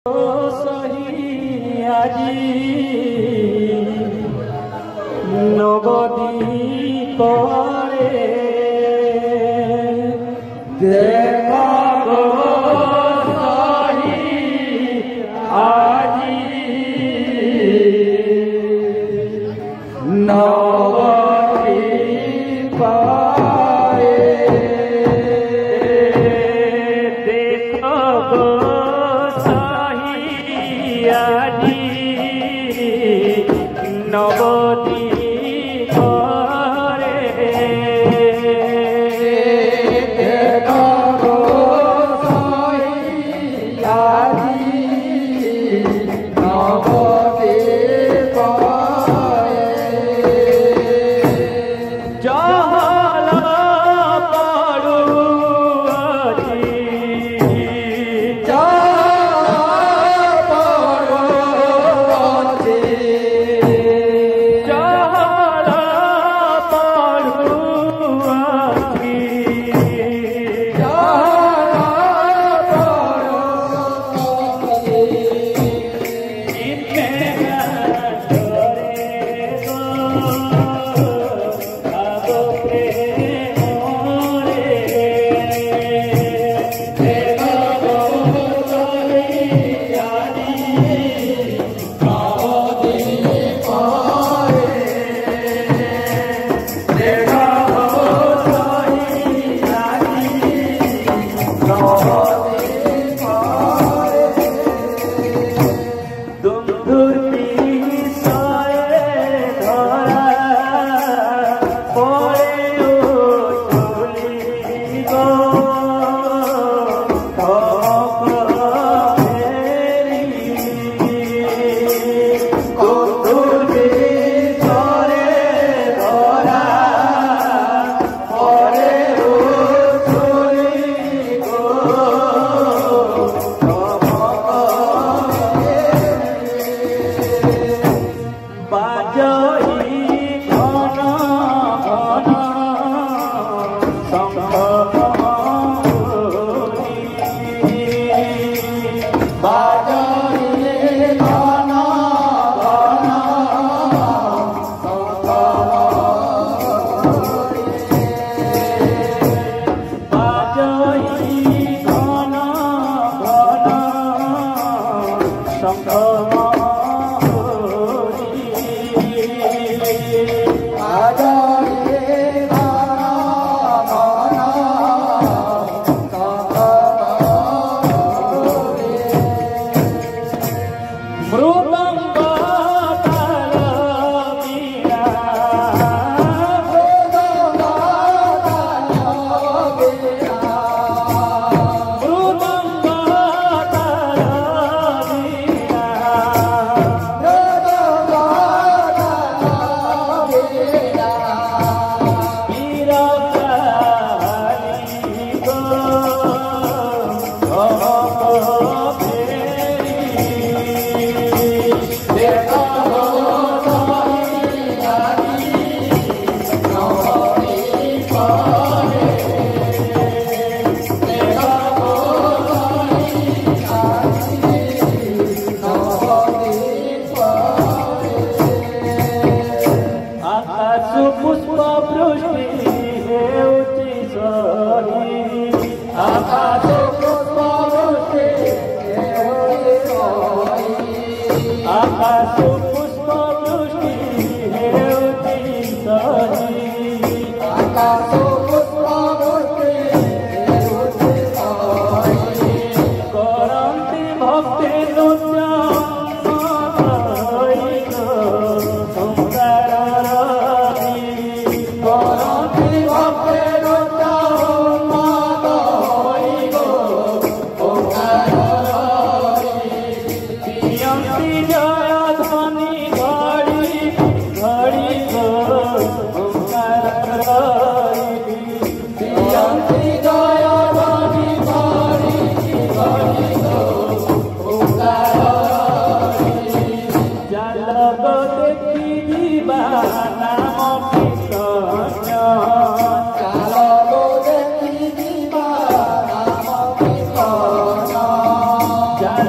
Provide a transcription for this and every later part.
सही আজি নবদী করে দেখা গো সহি আজি নবদী করে দেখা গো নবদী করে দেখা গো সহি আজি নবদী করে জহল পড়ু আজি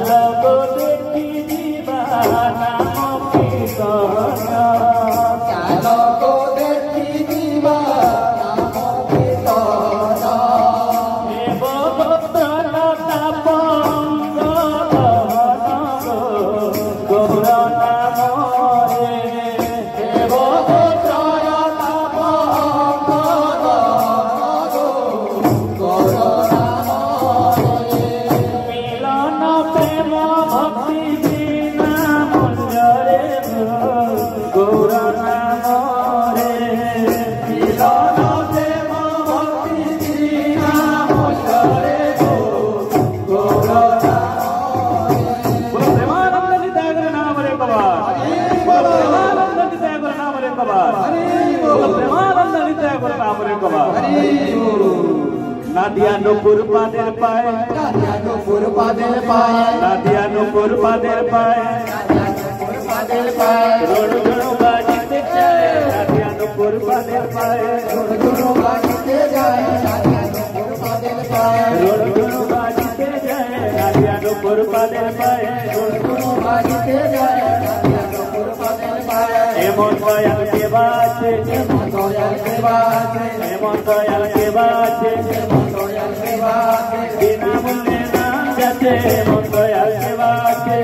Love ভক্তি বিনা মঞ্জরে গৌর নামরে মিলন প্রেম ভক্তি বিনা মঞ্জরে গৌর নামরে প্রেমানন্দ নিতাই নাম রে কবার প্রেমানন্দ নিতাই নাম রে কবার প্রেমানন্দ নিতাই নাম রে কবার নাদিয়া নুপুর পাদের পায় নাদিয়া নুপুর পাদের পায় নাদিয়া নুপুর পাদের পায় রোড় রোড় বাজিতে যায় নাদিয়া নুপুর পাদের পায় রোড় রোড় বাজিতে যায় নাদিয়া নুপুর পাদের পায় রোড় রোড় বাজিতে যায় নাদিয়া নুপুর পাদের পায় রোড় রোড় বাজিতে যায় নাদিয়া নুপুর পাদের পায় এমন দয়াল কে বাজে এমন দয়াল কে বাজে এমন দয়াল কে বাজে বিনা মূল্যে নাম যাচ্ছে মন দয়াল কে বাজে